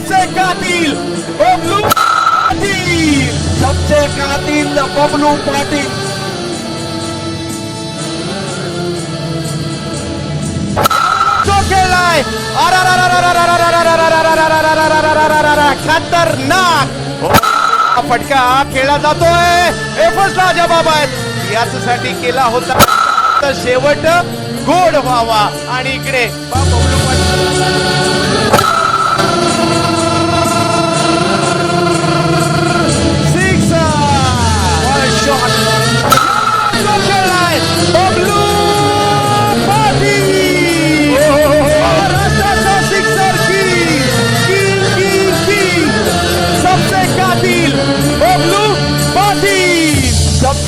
सबसे कातिल बबलू पाटील, सबसे कातिल बबलू पाटील। तो खेळलाय खतरनाक फटका खेळला जातोय। एफसला जबाब आहे, यासाठी केला होता तर शेवट गोड व्हावा। आणि इकडे बबलू पाटील